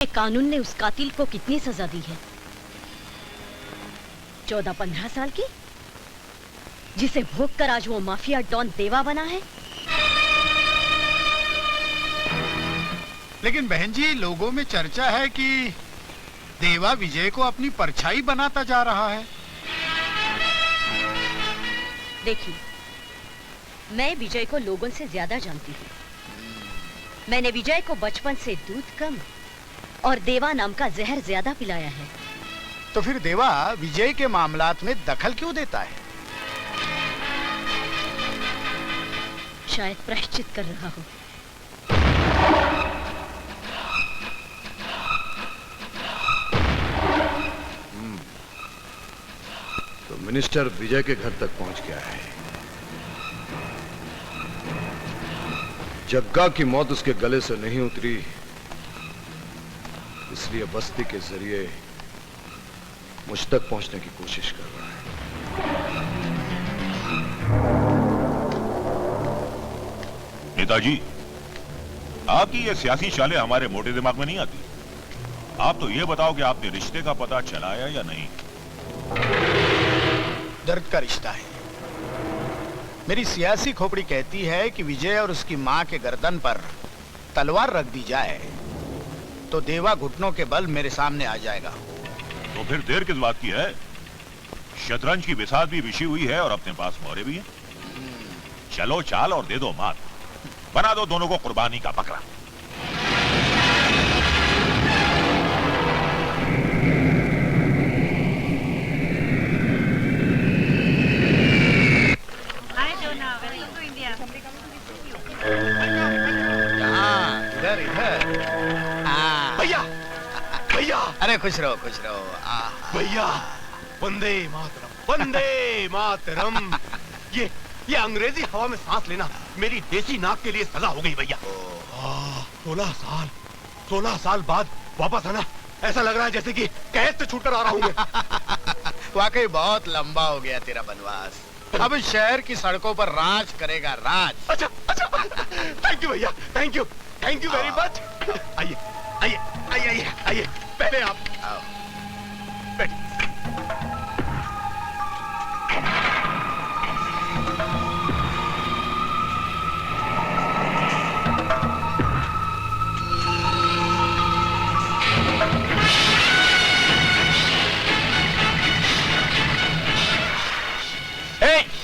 कानून ने उस कातिल को कितनी सजा दी है? 14-15 साल की, जिसे भोग कर आज वो माफिया डॉन देवा बना है। लेकिन बहन जी, लोगों में चर्चा है कि देवा विजय को अपनी परछाई बनाता जा रहा है। देखिए, मैं विजय को लोगों से ज्यादा जानती हूँ। मैंने विजय को बचपन से दूध कम और देवा नाम का जहर ज्यादा पिलाया है। तो फिर देवा विजय के मामलात में दखल क्यों देता है? शायद प्रायश्चित कर रहा हो। तो मिनिस्टर विजय के घर तक पहुंच गया है। जग्गा की मौत उसके गले से नहीं उतरी, इसलिए बस्ती के जरिए मुझ तक पहुंचने की कोशिश कर रहा है। नेताजी, आपकी ये सियासी चालें हमारे मोटे दिमाग में नहीं आती। आप तो ये बताओ कि आपने रिश्ते का पता चलाया या नहीं? दर्द का रिश्ता है। मेरी सियासी खोपड़ी कहती है कि विजय और उसकी मां के गर्दन पर तलवार रख दी जाए तो देवा घुटनों के बल मेरे सामने आ जाएगा। तो फिर देर किस बात की है? शतरंज की बिसात भी बिछी हुई है और अपने पास मोहरे भी हैं। चलो चाल और दे दो मात, बना दो दोनों को कुर्बानी का बकरा। इधर इधर। भैया, भैया, अरे खुश रहो खुश रहो। भैया, वंदे मातरम, वंदे मातरम। ये अंग्रेजी हवा में सांस लेना मेरी देसी नाक के लिए सजा हो गई भैया। 16 साल बाद वापस आना, ऐसा लग रहा है जैसे कि कैद से छूटकर आ रहा हूँ मैं। वाकई बहुत लंबा हो गया तेरा बनवास। अब शहर की सड़कों पर राज करेगा, राज। अच्छा अच्छा, थैंक यू भैया, थैंक यू वेरी मच। आइए आइए आइए आइए आइए, पहले आप आओ। बैठिए।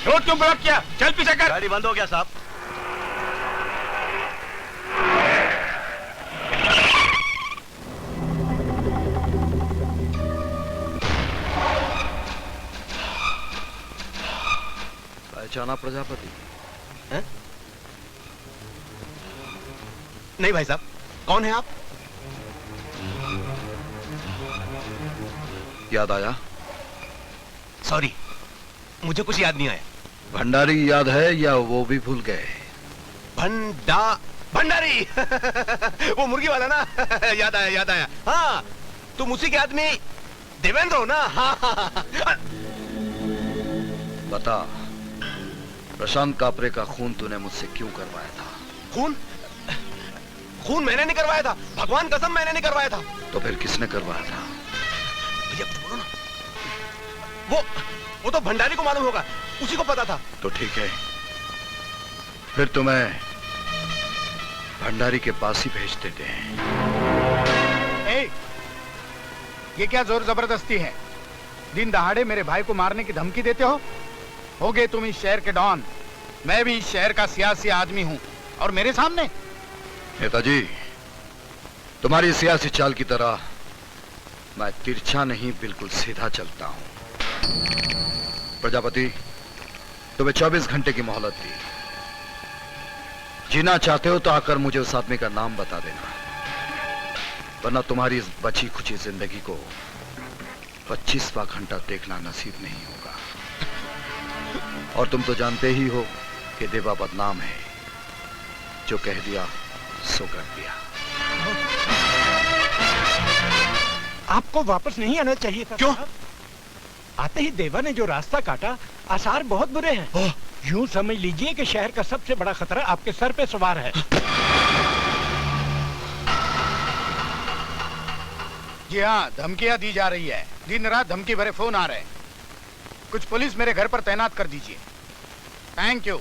रोड क्यों ब्लॉक किया? चल पीछे कर। गाड़ी बंद हो गया साहब। पहचाना प्रजापति? है? नहीं भाई साहब, कौन है आप? याद आया? सॉरी, मुझे कुछ याद नहीं आया। भंडारी याद है या वो भी भूल गए? भंडारी वो मुर्गी वाला ना। याद आया। हाँ, तुम उसी के आदमी देवेंद्र हो ना? हाँ। बता, प्रशांत कापरे का खून तूने मुझसे क्यों करवाया था? खून मैंने नहीं करवाया था, भगवान कसम मैंने नहीं करवाया था। तो फिर किसने करवाया था? भैया कुछ बोलो ना। वो तो भंडारी को मालूम होगा, उसी को पता था। तो ठीक है, फिर तुम्हें भंडारी के पास ही भेज देते हैं। ये क्या जोर जबरदस्ती है? दिन दहाड़े मेरे भाई को मारने की धमकी देते हो गए तुम इस शहर के डॉन। मैं भी इस शहर का सियासी आदमी हूं और मेरे सामने। नेताजी, तुम्हारी सियासी चाल की तरह मैं तिरछा नहीं, बिल्कुल सीधा चलता हूं। प्रजापति, तुम्हें 24 घंटे की मोहलत दी। जीना चाहते हो तो आकर मुझे उस आदमी का नाम बता देना, वरना तुम्हारी इस बची खुची जिंदगी को 25वां घंटा देखना नसीब नहीं होगा। और तुम तो जानते ही हो कि देवा बदनाम है, जो कह दिया सो कर दिया। आपको वापस नहीं आना चाहिए था। क्यों? आते ही देवा ने जो रास्ता काटा, आसार बहुत बुरे हैं। यूं समझ लीजिए कि शहर का सबसे बड़ा खतरा आपके सर पे सवार है। जी हाँ, धमकियां दी जा रही है। दिन रात धमकी भरे फोन आ रहे हैं। कुछ पुलिस मेरे घर पर तैनात कर दीजिए। Thank you.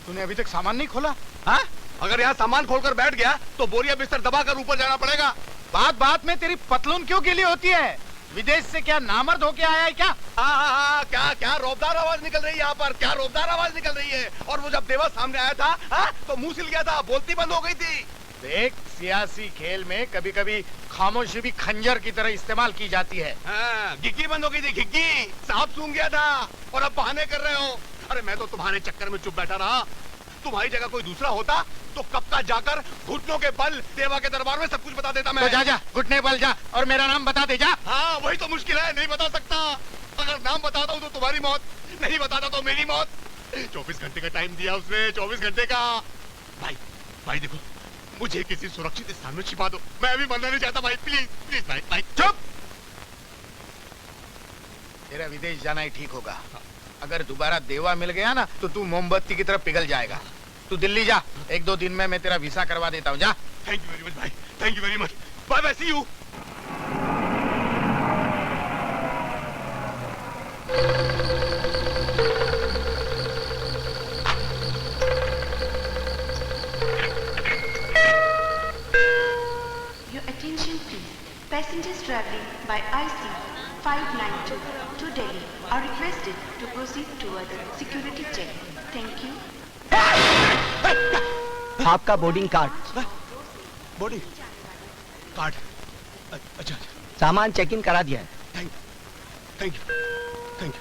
तूने अभी तक सामान नहीं खोला? हाँ? अगर यहाँ सामान खोलकर बैठ गया तो बोरिया बिस्तर दबाकर ऊपर जाना पड़ेगा। बात बात में तेरी पतलून क्यों गीली होती है? विदेश से क्या नामर्द होके आया है क्या? हाँ, क्या क्या रोबदार आवाज निकल रही है यहाँ पर, क्या रोबदार आवाज निकल रही है। और वो जब देवा सामने आया था तो मुंह सिल गया था, बोलती बंद हो गई थी। देख, सियासी खेल में कभी कभी खामोशी भी खंजर की तरह इस्तेमाल की जाती है। हाँ, घिग्गी बंद हो गई थी, घिग्गी। सांप सूंघ गया था और अब बहाने कर रहे हो। अरे मैं तो तुम्हारे चक्कर में चुप बैठा रहा। तुम्हारी जगह कोई दूसरा होता तो कब का जाकर घुटनों के बल देवा के दरबार में सब कुछ बता देता मैं। तो जा घुटने बल जा और मेरा नाम बता दे जा। हाँ, वही तो मुश्किल है, नहीं बता सकता। अगर नाम बताता हूँ तो तुम्हारी मौत, नहीं बताता तो मेरी मौत। 24 घंटे का टाइम दिया उसने, 24 घंटे का। भाई देखो, मुझे किसी सुरक्षित स्थान में छिपा दो। मैं अभी मरना नहीं चाहता भाई, प्लीज प्लीज भाई। चुप। तेरा विदेश जाना ही ठीक होगा। अगर दोबारा देवा मिल गया ना तो तू मोमबत्ती की तरफ पिघल जाएगा। तू दिल्ली जा, 1-2 दिन में मैं तेरा वीसा करवा देता हूँ। जा। थैंक यू वेरी मच भाई, thank you very much. Bye bye, see you. Your attention please. Passengers traveling by IC 592 to Delhi are requested to proceed towards security check. Thank you. आपका boarding card. Body card. अच्छा, सामान check in करा दिया है। Thank you.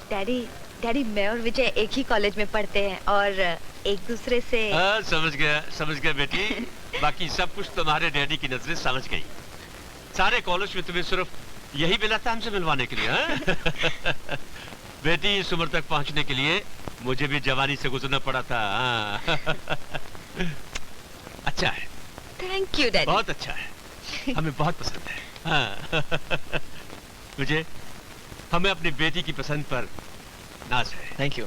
Daddy मैं और विजय एक ही college में पढ़ते हैं और एक दूसरे से। समझ गया बेटी। बाकी सब कुछ तुम्हारे डैडी की नजरें समझ गई। सारे कॉलेज में तुम्हें सिर्फ यही मिला था हमसे मिलवाने के लिए। हाँ? बेटी, इस उम्र तक पहुंचने के लिए मुझे भी जवानी से गुजरना पड़ा था। अच्छा है। Thank you daddy. बहुत अच्छा है, हमें बहुत पसंद है। हाँ। मुझे हमें अपनी बेटी की पसंद पर नाज है। Thank you.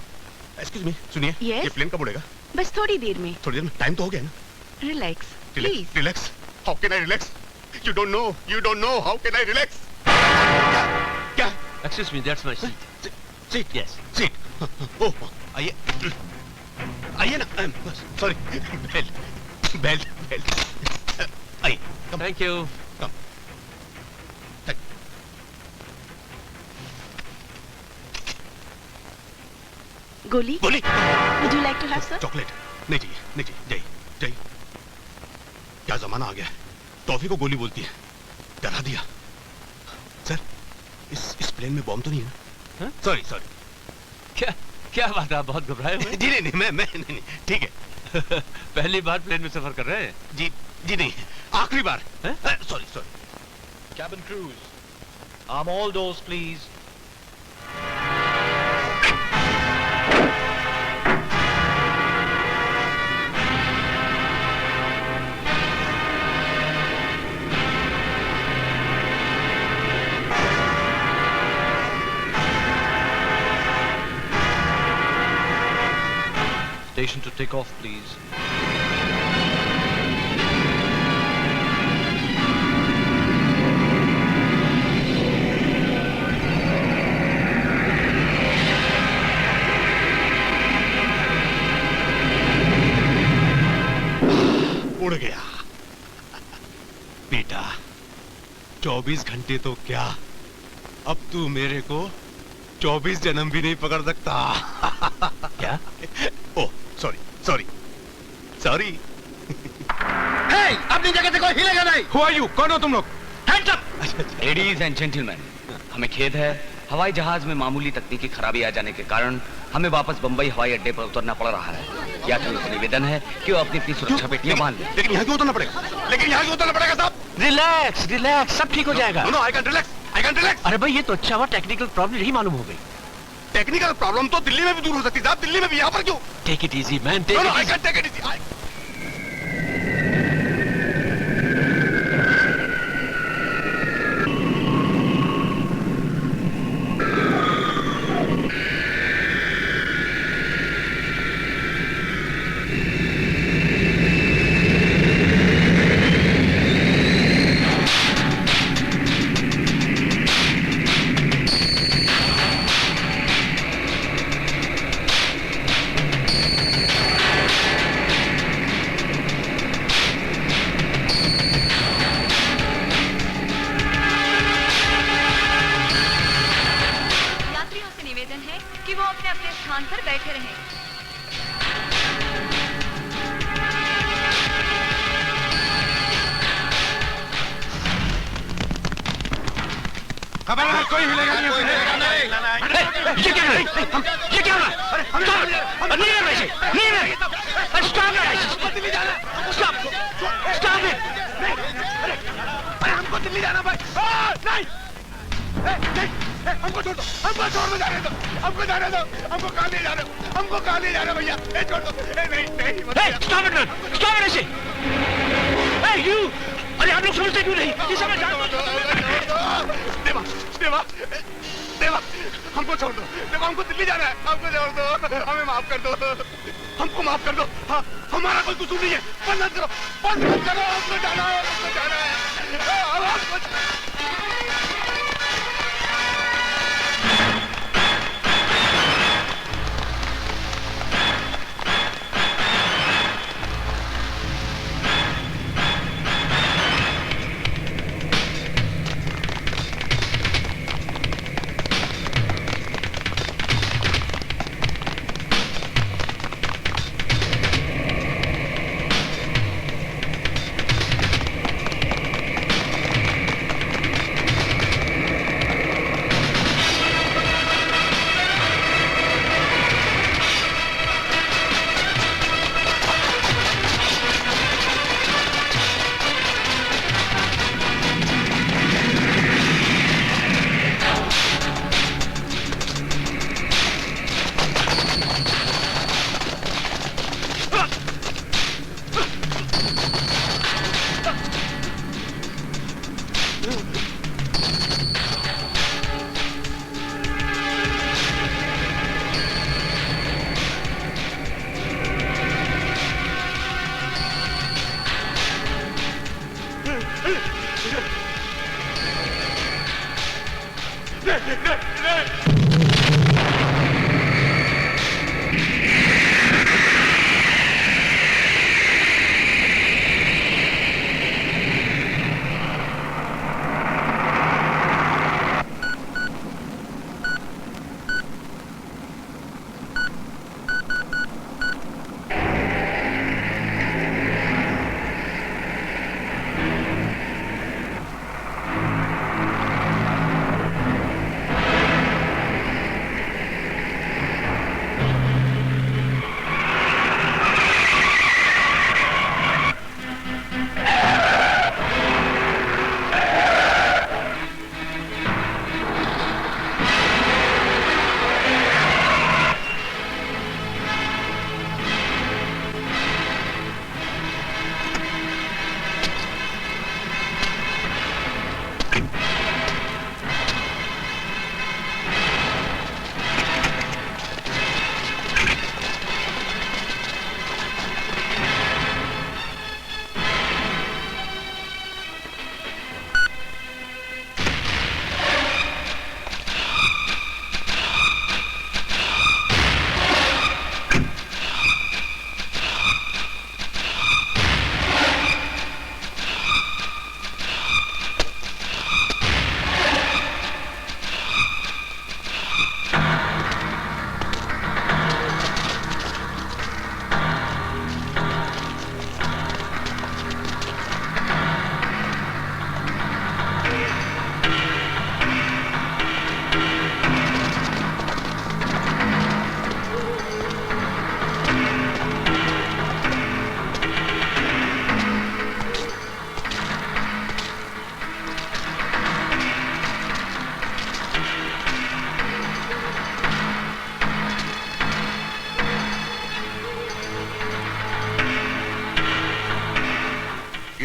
एक्सक्यूज मी, सुनिए। Yes? ये प्लेन कब उड़ेगा? बस थोड़ी देर में। थोड़ी देर में? टाइम तो हो गया ना। Relax please. Relax? How can I relax? You don't know how can I relax? क्या? Excuse me, that's my seat. सीट? Yes. सीट। ओह, आइए ना। Sorry, belt. आइए। Thank you. गोली? गोली? Would you like to have some? Chocolate? नहीं चाहिए। जय। क्या जमाना आ गया है, टॉफी को गोली बोलती है। डरा दिया। सर, इस प्लेन में बॉम्ब तो नहीं है ना? सॉरी। क्या बात है, आप बहुत घबराए हुए? जी नहीं, मैं नहीं, ठीक है। पहली बार प्लेन में सफर कर रहे हैं? जी नहीं, आखिरी बार। Sorry. Cabin crews, arm all doors please. Station to take off please. उड़ गया बेटा। 24 घंटे तो क्या, अब तू मेरे को 24 जन्म भी नहीं पकड़ सकता। क्या? ओह, सॉरी। अपनी जगह से कोई हिलेगा नहीं। Who are you? कौन हो तुम लोग? Hands up! Ladies and gentleman, हमें खेद है, हवाई जहाज में मामूली तकनीकी खराबी आ जाने के कारण हमें वापस बंबई हवाई अड्डे पर उतरना पड़ रहा है। यात्रियों से निवेदन है कि वो अपनी सुरक्षा पेटियां बांध लें। लेकिन यहाँ क्यों उतरना पड़ेगा? साहब। रिलैक्स, सब ठीक हो जाएगा। No, I can relax. अरे भाई, ये तो अच्छा हुआ टेक्निकल प्रॉब्लम नहीं मालूम हो गई। टेक्निकल प्रॉब्लम तो दिल्ली में भी दूर हो सकती है साहब, दिल्ली में भी, यहाँ पर क्यों? Take it easy man, take No, it I easy. can take it easy. यात्रियों से निवेदन है कि वो अपने अपने स्थान पर बैठे रहें। खबर है, कोई हिलेगा नहीं, कोई हिलेगा नहीं। ये क्या है? ये क्या है? नहीं है वैसे, नहीं है। स्टॉप है, स्टॉप, स्टॉप इट। अरे हमको दिल्ली जाना भाई। नहीं, नहीं, हमको छोड़ दो, हमको छोड़ दो, जाने दो, हमको जाने दो, हमको कहाँ ले जा रहे हो, हमको कहाँ ले जा रहे हो भैया? छोड़ दो, नहीं, नहीं, मत Hey, stop it, man! Stop it, ऐसे! Hey, you! अरे आप लोग समझते क्यों नहीं? ये समझ देवा, देवा, देवा, हमको छोड़ दो, देवा, हमको दिल्ली जाना है, हमको छोड़ दो, हमें माफ कर दो, हमको माफ कर दो, हाँ, हमारा कोई कसूर नहीं है, बंद मत करो, बंद मत करो, हमको जाना है, हमको जाना है, हमको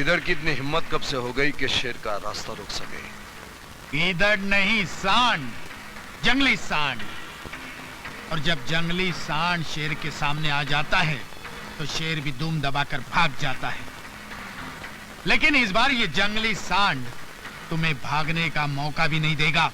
इधर की इतनी हिम्मत कब से हो गई कि शेर का रास्ता रोक सके? इधर नहीं, सांड, जंगली सांड। और जब जंगली सांड शेर के सामने आ जाता है तो शेर भी दुम दबाकर भाग जाता है, लेकिन इस बार ये जंगली सांड तुम्हें भागने का मौका भी नहीं देगा।